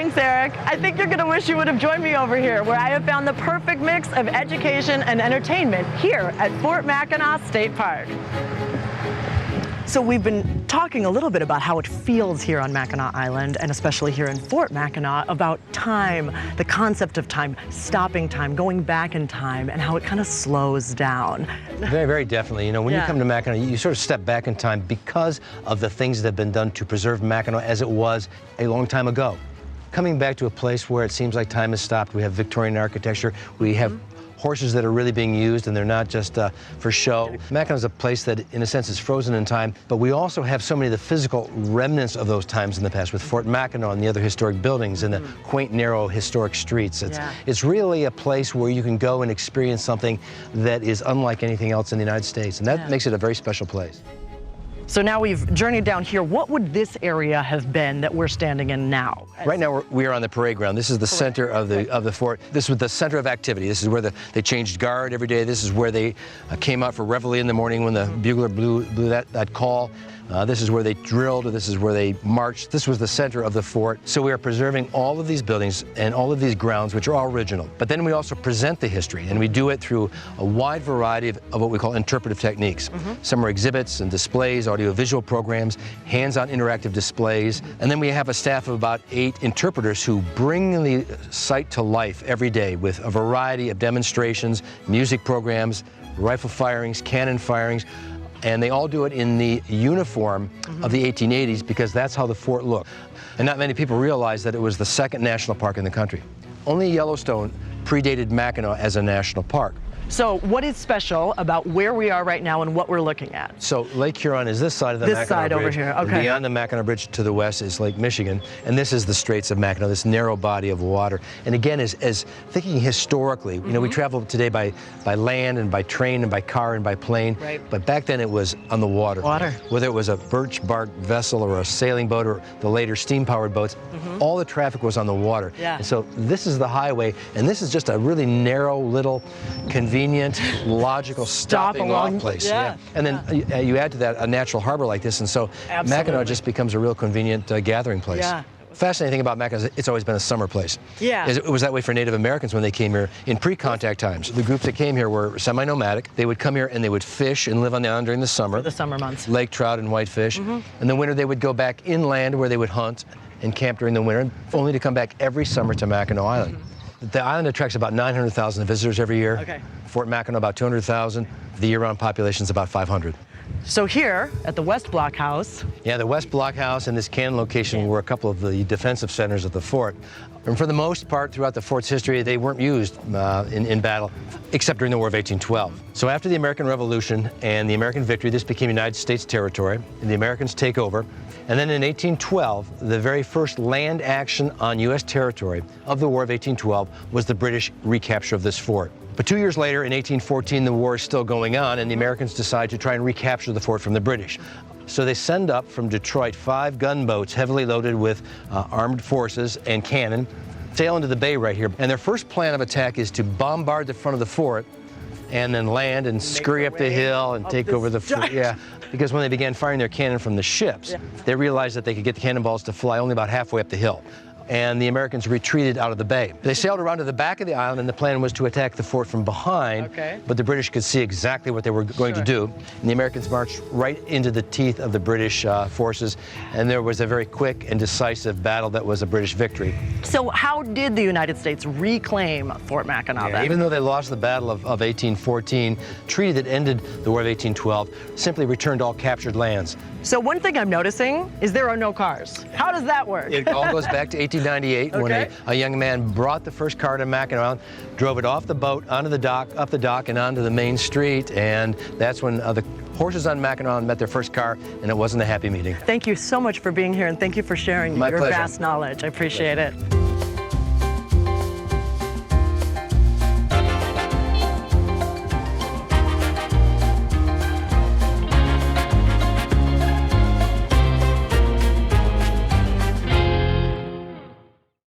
Thanks, Erik. I think you're going to wish you would have joined me over here, where I have found the perfect mix of education and entertainment here at Fort Mackinac State Park. So we've been talking a little bit about how it feels here on Mackinac Island, and especially here in Fort Mackinac, about time, the concept of time, stopping time, going back in time, and how it kind of slows down. Very, very definitely. You know, when you come to Mackinac, you sort of step back in time because of the things that have been done to preserve Mackinac as it was a long time ago. Coming back to a place where it seems like time has stopped. We have Victorian architecture. We have horses that are really being used, and they're not just for show. Mackinac is a place that, in a sense, is frozen in time, but we also have so many of the physical remnants of those times in the past with Fort Mackinac and the other historic buildings and the quaint, narrow, historic streets. It's really a place where you can go and experience something that is unlike anything else in the United States, and that makes it a very special place. So now we've journeyed down here. What would this area have been that we're standing in now? Right now we are on the parade ground. This is the center of the fort. This was the center of activity. This is where they changed guard every day. This is where they came out for reveille in the morning when the bugler blew that call. This is where they drilled, or this is where they marched. This was the center of the fort. So we are preserving all of these buildings and all of these grounds, which are all original. But then we also present the history, and we do it through a wide variety of what we call interpretive techniques. Some are exhibits and displays, audio-visual programs, hands-on interactive displays, and then we have a staff of about 8 interpreters who bring the site to life every day with a variety of demonstrations, music programs, rifle firings, cannon firings, and they all do it in the uniform of the 1880s because that's how the fort looked. And not many people realize that it was the second national park in the country. Only Yellowstone predated Mackinac as a national park. So what is special about where we are right now and what we're looking at? So Lake Huron is this side of the Mackinac Bridge. This side over here, okay. And beyond the Mackinac Bridge to the west is Lake Michigan, and this is the Straits of Mackinac, this narrow body of water. And again, as thinking historically, you know, we travel today by land and by train and by car and by plane, but back then it was on the water. Whether it was a birch bark vessel or a sailing boat or the later steam-powered boats, all the traffic was on the water. And so this is the highway, and this is just a really narrow little convenient, logical stopping off place. And then you add to that a natural harbor like this, and so Mackinac just becomes a real convenient gathering place. Fascinating thing about Mackinac is it's always been a summer place. It was that way for Native Americans when they came here in pre-contact times. The groups that came here were semi-nomadic. They would come here and they would fish and live on the island during the summer. For the summer months. Lake trout and whitefish. In the winter they would go back inland where they would hunt and camp during the winter, only to come back every summer to Mackinac Island. The island attracts about 900,000 visitors every year. Fort Mackinac about 200,000. The year-round population is about 500. So here at the West Block House. The West Block House and this cannon location were a couple of the defensive centers of the fort. And for the most part, throughout the fort's history, they weren't used in battle, except during the War of 1812. So after the American Revolution and the American victory, this became United States territory, and the Americans take over. And then in 1812, the very first land action on U.S. territory of the War of 1812 was the British recapture of this fort. But 2 years later, in 1814, the war is still going on, and the Americans decide to try and recapture the fort from the British. So they send up from Detroit 5 gunboats heavily loaded with armed forces and cannon, sail into the bay right here. And their first plan of attack is to bombard the front of the fort and then land and scurry up the hill and take over the fort. Because when they began firing their cannon from the ships, they realized that they could get the cannonballs to fly only about halfway up the hill. And the Americans retreated out of the bay. They sailed around to the back of the island, and the plan was to attack the fort from behind, but the British could see exactly what they were going to do. And the Americans marched right into the teeth of the British forces, and there was a very quick and decisive battle that was a British victory. So how did the United States reclaim Fort Mackinac then? Even though they lost the Battle of 1814, treaty that ended the War of 1812 simply returned all captured lands. So one thing I'm noticing is there are no cars. How does that work? It all goes back to 1898 when a young man brought the first car to Mackinac Island, drove it off the boat, onto the dock, up the dock, and onto the main street. And that's when the horses on Mackinac Island met their first car, and it wasn't a happy meeting. Thank you so much for being here, and thank you for sharing your vast knowledge. I appreciate it.